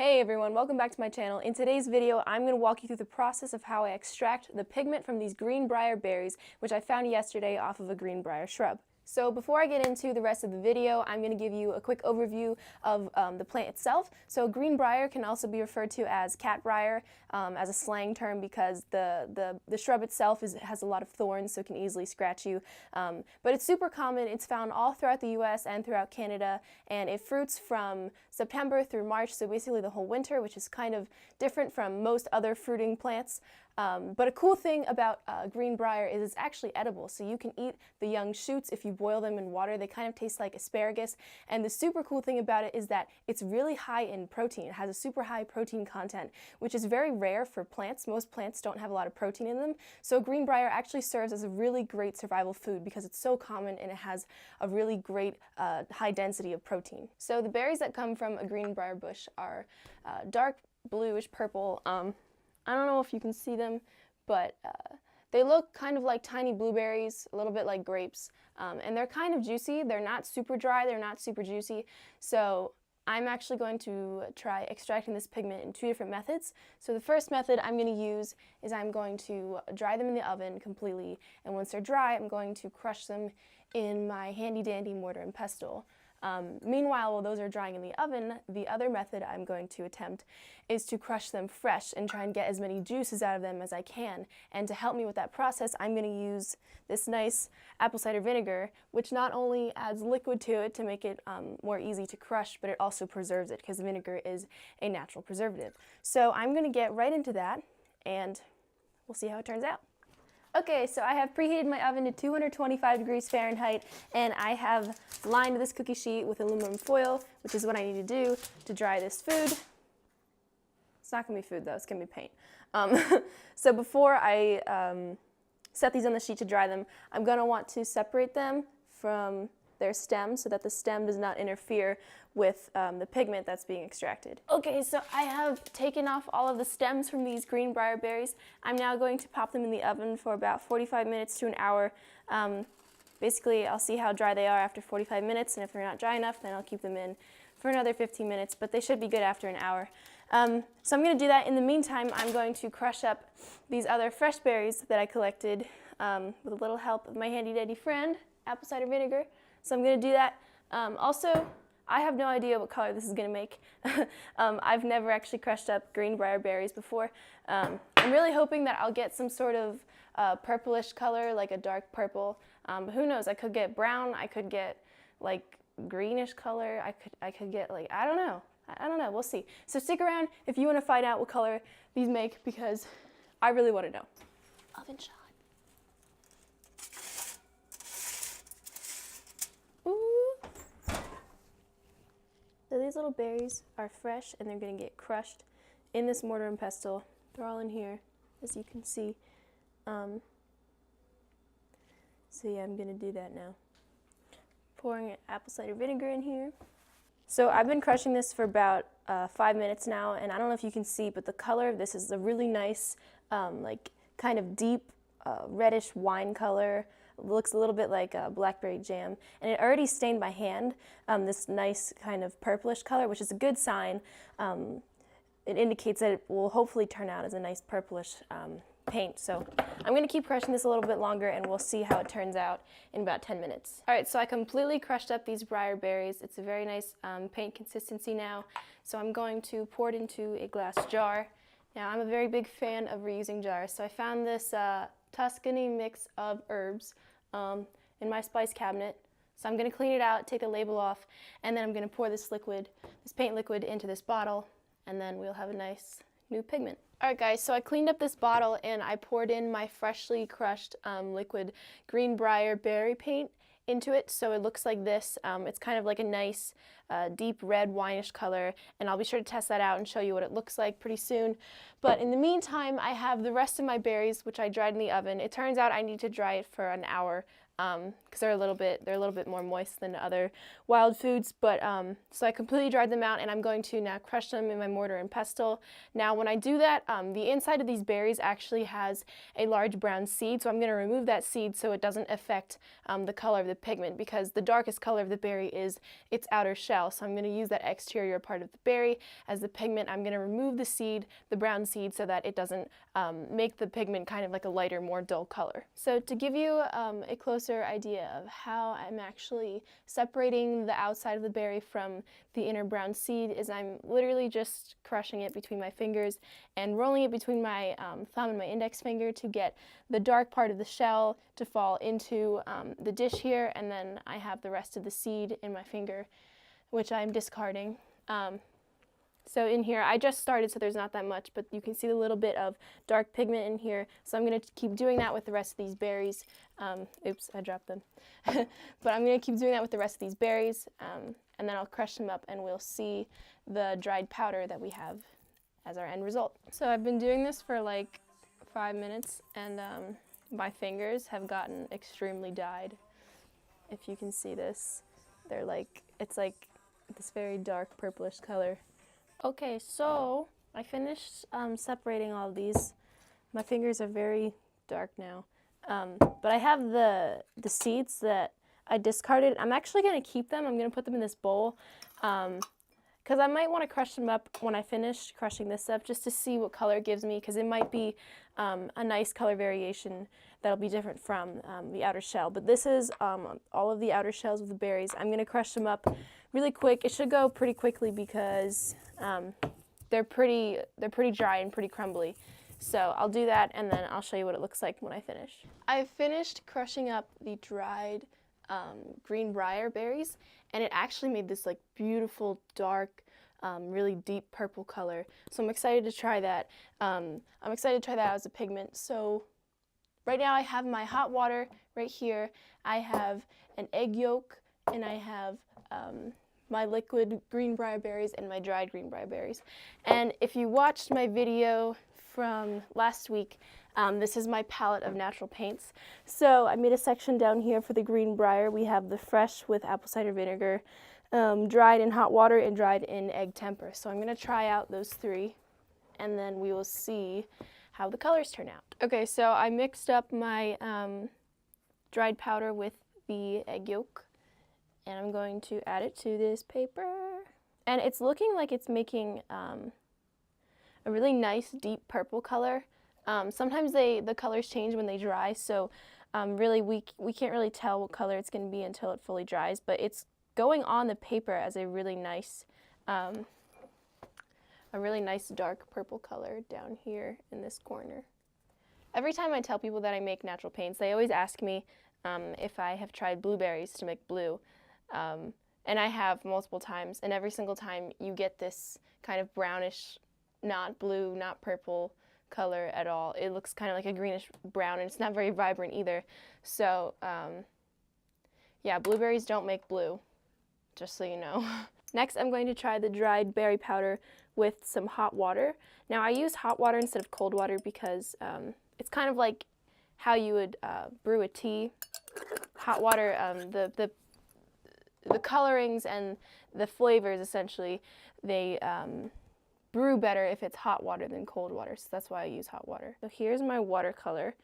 Hey everyone, welcome back to my channel. In today's video, I'm going to walk you through the process of how I extract the pigment from these Greenbrier berries, which I found yesterday off of a Greenbrier shrub. So before I get into the rest of the video, I'm going to give you a quick overview of the plant itself. So Greenbrier can also be referred to as catbrier as a slang term because the shrub itself has a lot of thorns, so it can easily scratch you. But it's super common. It's found all throughout the US and throughout Canada, and it fruits from September through March, so basically the whole winter, which is kind of different from most other fruiting plants. But a cool thing about Greenbrier is it's actually edible, so you can eat the young shoots if you boil them in water. They kind of taste like asparagus, and the super cool thing about it is that it's really high in protein. It has a super high protein content, which is very rare for plants. Most plants don't have a lot of protein in them, so Greenbrier actually serves as a really great survival food because it's so common and it has a really great high density of protein. So the berries that come from a Greenbrier bush are dark bluish purple. I don't know if you can see them, but they look kind of like tiny blueberries, a little bit like grapes, and they're kind of juicy. They're not super dry, they're not super juicy, so I'm actually going to try extracting this pigment in two different methods. So the first method I'm going to use is I'm going to dry them in the oven completely, and once they're dry, I'm going to crush them in my handy-dandy mortar and pestle. Meanwhile, while those are drying in the oven, the other method I'm going to attempt is to crush them fresh and try and get as many juices out of them as I can. And to help me with that process, I'm going to use this nice apple cider vinegar, which not only adds liquid to it to make it more easy to crush, but it also preserves it because vinegar is a natural preservative. So I'm going to get right into that, and we'll see how it turns out. Okay, so I have preheated my oven to 225 degrees Fahrenheit, and I have lined this cookie sheet with aluminum foil, which is what I need to do to dry this food. It's not going to be food though, it's going to be paint. So before I set these on the sheet to dry them, I'm going to want to separate them from their stem so that the stem does not interfere with the pigment that's being extracted. Okay, so I have taken off all of the stems from these Greenbrier berries. I'm now going to pop them in the oven for about 45 minutes to an hour. Basically, I'll see how dry they are after 45 minutes, and if they're not dry enough, then I'll keep them in for another 15 minutes, but they should be good after an hour. So I'm going to do that. In the meantime, I'm going to crush up these other fresh berries that I collected with a little help of my handy-dandy friend, apple cider vinegar. So I'm going to do that. Also, I have no idea what color this is going to make. I've never actually crushed up Greenbrier berries before. I'm really hoping that I'll get some sort of purplish color, like a dark purple. But who knows? I could get brown. I could get like greenish color. I could get like, I don't know. We'll see. So stick around if you want to find out what color these make, because I really want to know. Oven shot. So these little berries are fresh, and they're going to get crushed in this mortar and pestle. They're all in here, as you can see. So yeah, I'm going to do that now. Pouring apple cider vinegar in here. So I've been crushing this for about 5 minutes now, and I don't know if you can see, but the color of this is a really nice, like kind of deep reddish wine color. It looks a little bit like blackberry jam, and it already stained my hand this nice kind of purplish color, which is a good sign. It indicates that it will hopefully turn out as a nice purplish paint. So I'm going to keep crushing this a little bit longer, and we'll see how it turns out in about 10 minutes. Alright, so I completely crushed up these briar berries. It's a very nice paint consistency now. So I'm going to pour it into a glass jar. Now, I'm a very big fan of reusing jars, so I found this Tuscany mix of herbs in my spice cabinet. So I'm going to clean it out, take the label off, and then I'm going to pour this liquid, this paint liquid, into this bottle, and then we'll have a nice new pigment. Alright guys, so I cleaned up this bottle and I poured in my freshly crushed liquid Greenbrier berry paint into it, so it looks like this. It's kind of like a nice deep red wineish color, and I'll be sure to test that out and show you what it looks like pretty soon. But in the meantime, I have the rest of my berries, which I dried in the oven. It turns out I need to dry it for an hour because they're a little bit more moist than other wild foods. But so I completely dried them out, and I'm going to now crush them in my mortar and pestle. Now when I do that, the inside of these berries actually has a large brown seed, so I'm going to remove that seed so it doesn't affect the color of the pigment, because the darkest color of the berry is its outer shell. So I'm going to use that exterior part of the berry as the pigment. I'm going to remove the seed, the brown seed, so that it doesn't make the pigment kind of like a lighter, more dull color. So to give you a closer idea of how I'm actually separating the outside of the berry from the inner brown seed, is I'm literally just crushing it between my fingers and rolling it between my thumb and my index finger to get the dark part of the shell to fall into the dish here, and then I have the rest of the seed in my finger, which I'm discarding. So in here, I just started, so there's not that much, but you can see the little bit of dark pigment in here. So I'm going to keep doing that with the rest of these berries. Oops, I dropped them. But I'm going to keep doing that with the rest of these berries, and then I'll crush them up, and we'll see the dried powder that we have as our end result. So I've been doing this for like 5 minutes, and my fingers have gotten extremely dyed. If you can see this, it's like this very dark purplish color. Okay, so I finished separating all of these. My fingers are very dark now, but I have the seeds that I discarded. I'm actually going to keep them. I'm going to put them in this bowl, because I might want to crush them up when I finish crushing this up, just to see what color it gives me, because it might be a nice color variation that'll be different from the outer shell. But this is all of the outer shells of the berries. I'm going to crush them up really quick. It should go pretty quickly because they're pretty dry and pretty crumbly. So I'll do that, and then I'll show you what it looks like when I finish. I've finished crushing up the dried Greenbrier berries, and it actually made this like beautiful dark, really deep purple color. So I'm excited to try that. I'm excited to try that as a pigment. So right now I have my hot water right here. I have an egg yolk, and I have my liquid Greenbrier berries and my dried Greenbrier berries. And if you watched my video from last week, this is my palette of natural paints. So I made a section down here for the Greenbrier. We have the fresh with apple cider vinegar, dried in hot water, and dried in egg temper. So I'm going to try out those three, and then we will see how the colors turn out. Okay, so I mixed up my dried powder with the egg yolk, and I'm going to add it to this paper. And it's looking like it's making a really nice deep purple color. Sometimes the colors change when they dry, so really we can't really tell what color it's going to be until it fully dries, but it's going on the paper as a really nice dark purple color down here in this corner. Every time I tell people that I make natural paints, they always ask me if I have tried blueberries to make blue. And I have multiple times, and every single time you get this kind of brownish, not blue, not purple color at all. It looks kind of like a greenish brown, and it's not very vibrant either. So yeah, blueberries don't make blue, just so you know. Next, I'm going to try the dried berry powder with some hot water. Now I use hot water instead of cold water because it's kind of like how you would brew a tea. Hot water, the colorings and the flavors, essentially, they brew better if it's hot water than cold water, so that's why I use hot water. So here's my watercolor.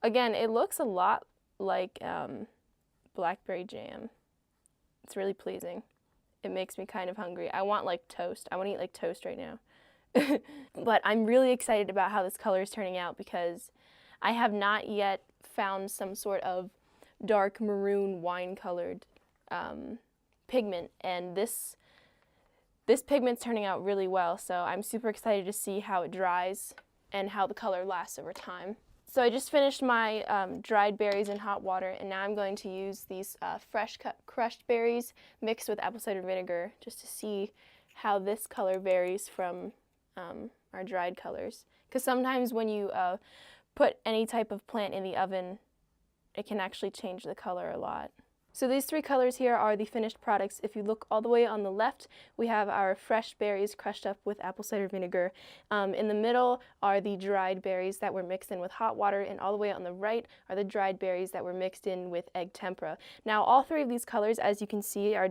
Again, it looks a lot like blackberry jam. It's really pleasing. It makes me kind of hungry. I want like toast. I want to eat like toast right now. But I'm really excited about how this color is turning out because I have not yet found some sort of dark maroon wine-colored pigment, and this pigment's turning out really well, so I'm super excited to see how it dries and how the color lasts over time. So I just finished my dried berries in hot water, and now I'm going to use these fresh cut crushed berries mixed with apple cider vinegar just to see how this color varies from our dried colors. Because sometimes when you put any type of plant in the oven, it can actually change the color a lot. So these three colors here are the finished products. If you look all the way on the left, we have our fresh berries crushed up with apple cider vinegar. In the middle are the dried berries that were mixed in with hot water, and all the way on the right are the dried berries that were mixed in with egg tempera. Now, all three of these colors, as you can see, they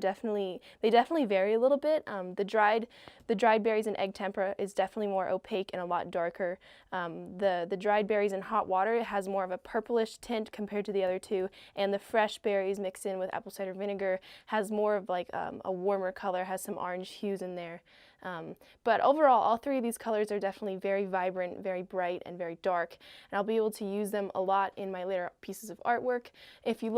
definitely vary a little bit. The dried berries and egg tempera is definitely more opaque and a lot darker. The dried berries in hot water has more of a purplish tint compared to the other two, and the fresh berries mixed in with apple cider vinegar has more of like a warmer color, has some orange hues in there. But overall, all three of these colors are definitely very vibrant, very bright, and very dark, and I'll be able to use them a lot in my later pieces of artwork. If you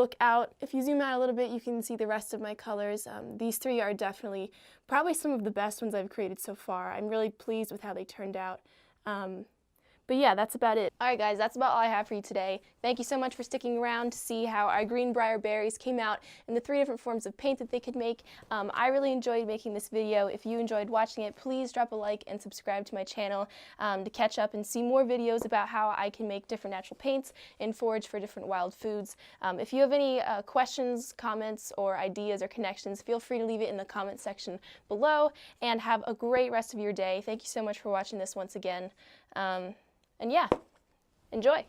zoom out a little bit, you can see the rest of my colors. These three are definitely probably some of the best ones I've created so far. I'm really pleased with how they turned out. But yeah, that's about it. Alright guys, that's about all I have for you today. Thank you so much for sticking around to see how our Greenbrier berries came out in the 3 different forms of paint that they could make. I really enjoyed making this video. If you enjoyed watching it, please drop a like and subscribe to my channel to catch up and see more videos about how I can make different natural paints and forage for different wild foods. If you have any questions, comments, or ideas or connections, feel free to leave it in the comment section below, and have a great rest of your day. Thank you so much for watching this once again. And yeah, enjoy.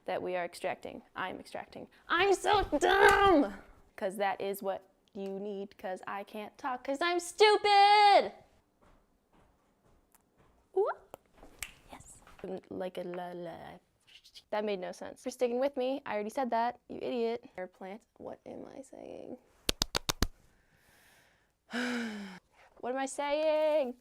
That we are extracting. I'm extracting. I'm so dumb! Because that is what you need, because I can't talk, because I'm stupid! Ooh. Yes. Like a la la. That made no sense. For sticking with me, I already said that, you idiot. Air plant, what am I saying? What am I saying?